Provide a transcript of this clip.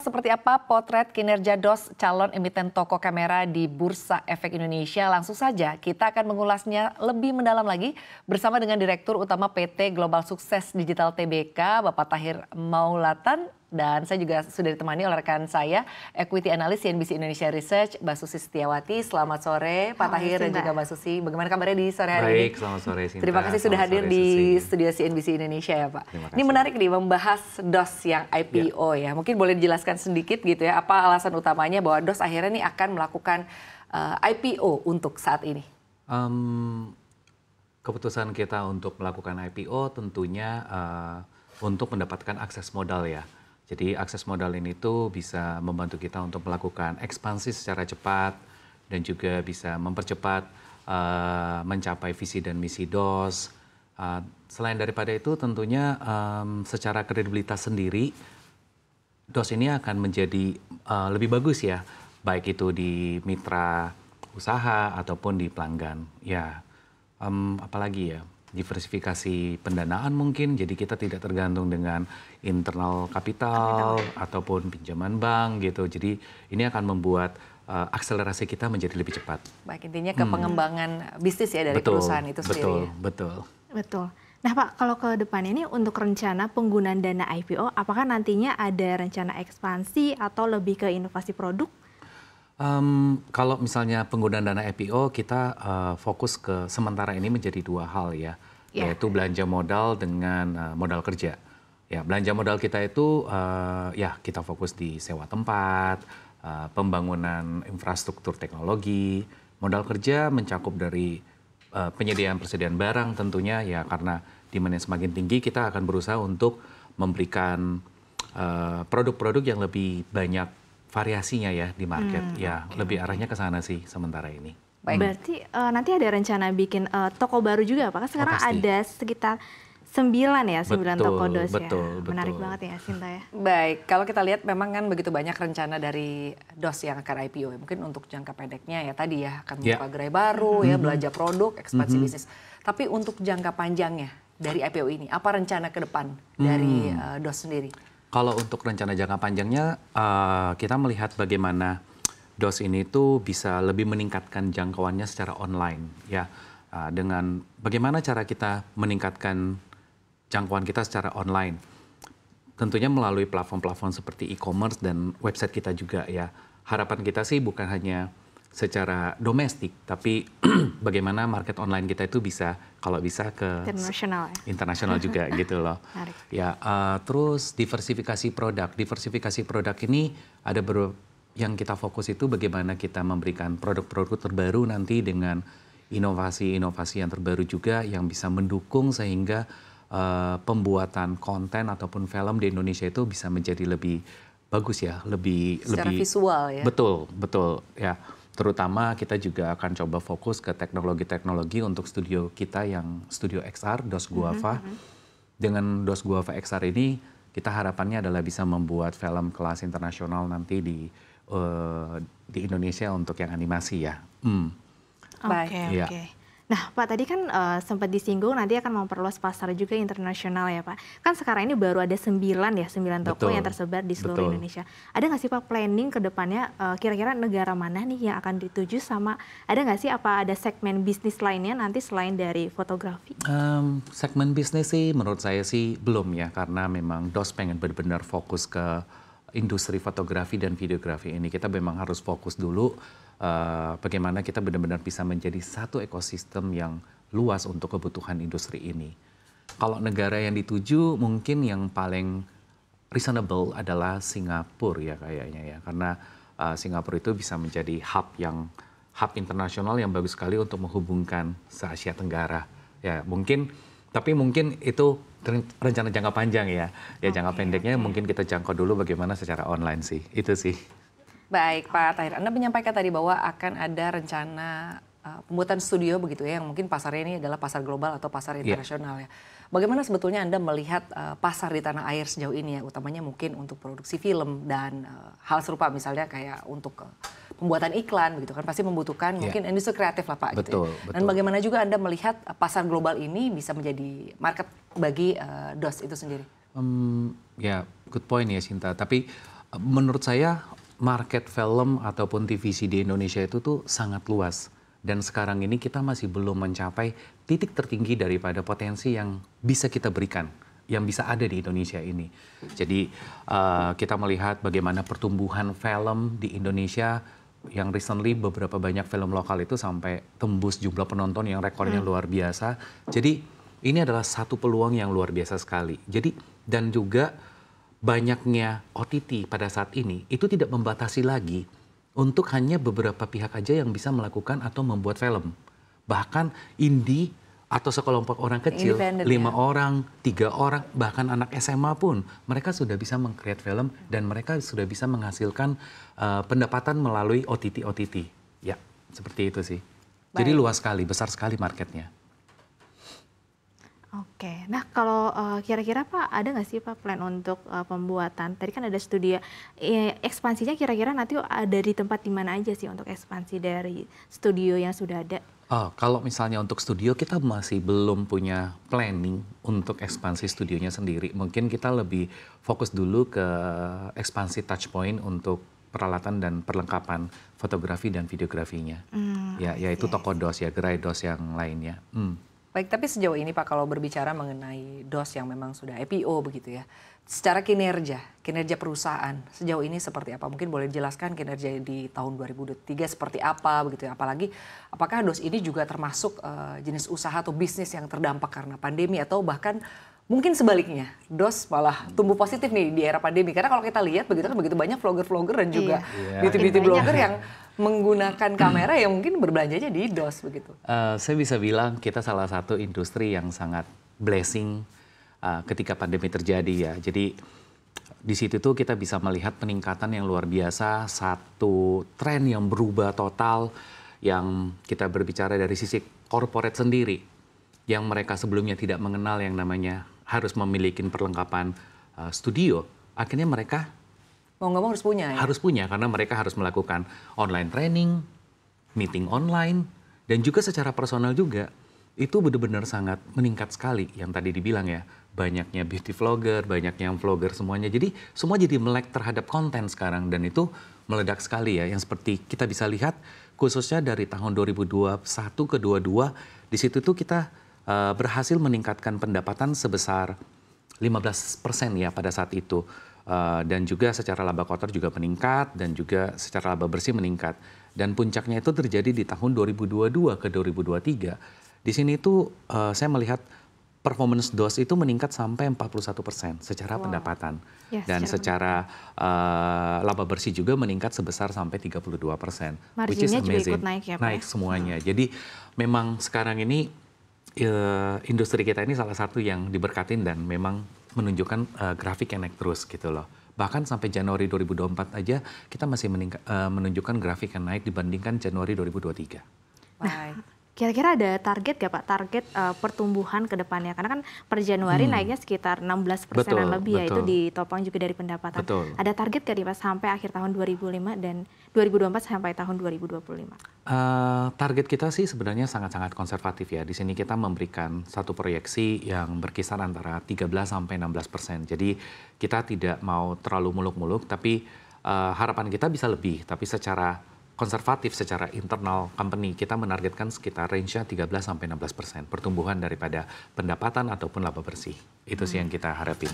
seperti apa potret kinerja DOS calon emiten toko kamera di Bursa Efek Indonesia? Langsung saja kita akan mengulasnya lebih mendalam lagi bersama dengan Direktur Utama PT Global Sukses Digital Tbk, Bapak Tahir Maulatan. Dan saya juga sudah ditemani oleh rekan saya, Equity Analyst CNBC Indonesia Research, Mbak Susi Setiawati. Selamat sore Pak Tahir dan juga Mbak Susi. Bagaimana kabarnya di sore hari ini? Baik, selamat sore Sinta. Terima kasih sudah hadir di studio CNBC Indonesia ya Pak. Ini menarik nih membahas DOS yang IPO ya. Mungkin boleh dijelaskan sedikit gitu ya, apa alasan utamanya bahwa DOS akhirnya nih akan melakukan IPO untuk saat ini? Keputusan kita untuk melakukan IPO tentunya untuk mendapatkan akses modal ya. Jadi akses modal ini tuh bisa membantu kita untuk melakukan ekspansi secara cepat dan juga bisa mempercepat mencapai visi dan misi DOS. Selain daripada itu tentunya secara kredibilitas sendiri DOS ini akan menjadi lebih bagus ya, baik itu di mitra usaha ataupun di pelanggan. Ya, apalagi ya, diversifikasi pendanaan mungkin, jadi kita tidak tergantung dengan internal kapital ataupun pinjaman bank gitu. Jadi ini akan membuat akselerasi kita menjadi lebih cepat. Baik, intinya ke pengembangan bisnis ya dari perusahaan itu sendiri. Betul. Nah Pak, kalau ke depannya ini untuk rencana penggunaan dana IPO, apakah nantinya ada rencana ekspansi atau lebih ke inovasi produk? Kalau misalnya penggunaan dana IPO, kita fokus ke sementara ini menjadi dua hal ya, yaitu belanja modal dengan modal kerja. Ya, belanja modal kita itu ya kita fokus di sewa tempat, pembangunan infrastruktur teknologi. Modal kerja mencakup dari persediaan barang tentunya ya, karena demand semakin tinggi kita akan berusaha untuk memberikan produk-produk yang lebih banyak variasinya ya di market. Lebih arahnya ke sana sih sementara ini. Baik. Berarti nanti ada rencana bikin toko baru juga Pak? Sekarang ada sekitar 9 toko DOS ya. Menarik banget ya Sinta ya. Baik, kalau kita lihat memang kan begitu banyak rencana dari DOS yang akan IPO ya. Mungkin untuk jangka pendeknya ya tadi ya akan membuka gerai baru ya, belanja produk, ekspansi bisnis. Tapi untuk jangka panjangnya dari IPO ini, apa rencana ke depan dari DOS sendiri? Kalau untuk rencana jangka panjangnya, kita melihat bagaimana DOS ini tuh bisa lebih meningkatkan jangkauannya secara online ya, dengan bagaimana cara kita meningkatkan jangkauan kita secara online. Tentunya melalui platform-platform seperti e-commerce dan website kita juga ya. Harapan kita sih bukan hanya secara domestik, tapi bagaimana market online kita itu bisa, kalau bisa ke internasional juga gitu loh. Ya, terus diversifikasi produk. Diversifikasi produk ini ada yang kita fokus itu bagaimana kita memberikan produk-produk terbaru nanti dengan inovasi-inovasi yang terbaru juga yang bisa mendukung sehingga pembuatan konten ataupun film di Indonesia itu bisa menjadi lebih bagus ya, lebih visual ya. Betul ya. Terutama kita juga akan coba fokus ke teknologi-teknologi untuk studio kita yang Studio XR, DOS Guava. Dengan DOS Guava XR ini kita harapannya adalah bisa membuat film kelas internasional nanti di Indonesia untuk yang animasi ya. Oke. Nah Pak, tadi kan sempat disinggung nanti akan memperluas pasar juga internasional ya Pak. Kan sekarang ini baru ada 9 toko yang tersebar di seluruh Indonesia. Ada nggak sih Pak planning ke depannya kira-kira negara mana nih yang akan dituju, sama ada nggak sih apa ada segmen bisnis lainnya nanti selain dari fotografi? Segmen bisnis sih menurut saya sih belum ya, karena memang DOS pengen benar-benar fokus ke industri fotografi dan videografi ini. Kita memang harus fokus dulu bagaimana kita benar-benar bisa menjadi satu ekosistem yang luas untuk kebutuhan industri ini. Kalau negara yang dituju mungkin yang paling reasonable adalah Singapura ya kayaknya ya, karena Singapura itu bisa menjadi hub internasional yang bagus sekali untuk menghubungkan se-Asia Tenggara. Ya mungkin, tapi mungkin itu rencana jangka panjang ya. Ya jangka pendeknya mungkin kita jangkau dulu bagaimana secara online sih. Itu sih. Baik Pak Tahir, Anda menyampaikan tadi bahwa akan ada rencana pembuatan studio begitu ya, yang mungkin pasarnya ini adalah pasar global atau pasar internasional ya. Bagaimana sebetulnya Anda melihat pasar di tanah air sejauh ini ya, utamanya mungkin untuk produksi film dan hal serupa misalnya kayak untuk pembuatan iklan begitu kan, pasti membutuhkan mungkin industri kreatif lah Pak. Betul, gitu ya. Dan bagaimana juga Anda melihat pasar global ini bisa menjadi market bagi DOS itu sendiri? Ya, good point ya Sinta. Tapi Menurut saya market film ataupun TVC di Indonesia itu tuh sangat luas. Dan sekarang ini kita masih belum mencapai titik tertinggi daripada potensi yang bisa kita berikan, yang bisa ada di Indonesia ini. Jadi kita melihat bagaimana pertumbuhan film di Indonesia yang recently beberapa banyak film lokal itu sampai tembus jumlah penonton yang rekornya luar biasa. Jadi ini adalah satu peluang yang luar biasa sekali. Jadi dan juga banyaknya OTT pada saat ini itu tidak membatasi lagi untuk hanya beberapa pihak aja yang bisa melakukan atau membuat film. Bahkan indie atau sekelompok orang kecil, 5 orang, 3 orang, bahkan anak SMA pun, mereka sudah bisa meng-create film dan mereka sudah bisa menghasilkan pendapatan melalui OTT. Ya, seperti itu sih. Baik. Jadi luas sekali, besar sekali marketnya. Oke, nah kalau kira-kira Pak, ada nggak sih Pak plan untuk pembuatan? Tadi kan ada studio, ekspansinya kira-kira nanti ada di tempat di mana aja sih untuk ekspansi dari studio yang sudah ada? Kalau misalnya untuk studio, kita masih belum punya planning untuk ekspansi studionya sendiri. Mungkin kita lebih fokus dulu ke ekspansi touchpoint untuk peralatan dan perlengkapan fotografi dan videografinya. Yaitu toko DOS ya, gerai DOS yang lainnya. Baik, tapi sejauh ini Pak kalau berbicara mengenai DOS yang memang sudah IPO begitu ya, secara kinerja perusahaan sejauh ini seperti apa? Mungkin boleh dijelaskan kinerja di tahun 2023 seperti apa begitu ya? Apalagi apakah DOS ini juga termasuk jenis usaha atau bisnis yang terdampak karena pandemi atau bahkan mungkin sebaliknya, DOS malah tumbuh positif nih di era pandemi. Karena kalau kita lihat begitu kan begitu banyak vlogger-vlogger dan juga beauty blogger yang menggunakan kamera yang mungkin berbelanjanya di DOS begitu. Saya bisa bilang kita salah satu industri yang sangat blessing ketika pandemi terjadi ya. Jadi di situ tuh kita bisa melihat peningkatan yang luar biasa, satu tren yang berubah total yang kita berbicara dari sisi corporate sendiri. Yang mereka sebelumnya tidak mengenal yang namanya harus memiliki perlengkapan studio, akhirnya mereka mau nggak mau harus punya ya? Harus punya, karena mereka harus melakukan online training, meeting online, dan juga secara personal juga. Itu benar-benar sangat meningkat sekali yang tadi dibilang ya. Banyaknya beauty vlogger, banyak yang vlogger semuanya. Jadi semua jadi melek terhadap konten sekarang dan itu meledak sekali ya. Yang seperti kita bisa lihat khususnya dari tahun 2021 ke 2022, di situ tuh kita berhasil meningkatkan pendapatan sebesar 15% ya pada saat itu. Dan juga secara laba kotor juga meningkat dan juga secara laba bersih meningkat. Dan puncaknya itu terjadi di tahun 2022 ke 2023. Di sini tuh saya melihat performance DOS itu meningkat sampai 41% secara pendapatan. Dan secara laba bersih juga meningkat sebesar sampai 32%. Marginnya juga ikut naik ya Pak? Naik semuanya. Jadi memang sekarang ini industri kita ini salah satu yang diberkatin dan memang menunjukkan grafik yang naik terus gitu loh. Bahkan sampai Januari 2024 aja kita masih menunjukkan grafik yang naik dibandingkan Januari 2023. Nah, kira-kira ada target gak Pak? Target pertumbuhan ke depannya? Karena kan per Januari naiknya sekitar 16%-an lebih ya, itu ditopang juga dari pendapatan. Ada target gak Pak sampai akhir tahun 2005 dan 2024 sampai tahun 2025? Target kita sih sebenarnya sangat-sangat konservatif ya. Di sini kita memberikan satu proyeksi yang berkisar antara 13-16%. Jadi kita tidak mau terlalu muluk-muluk, tapi harapan kita bisa lebih. Tapi secara konservatif, secara internal company, kita menargetkan sekitar range-nya 13-16% pertumbuhan daripada pendapatan ataupun laba bersih. Itu sih yang kita harapin.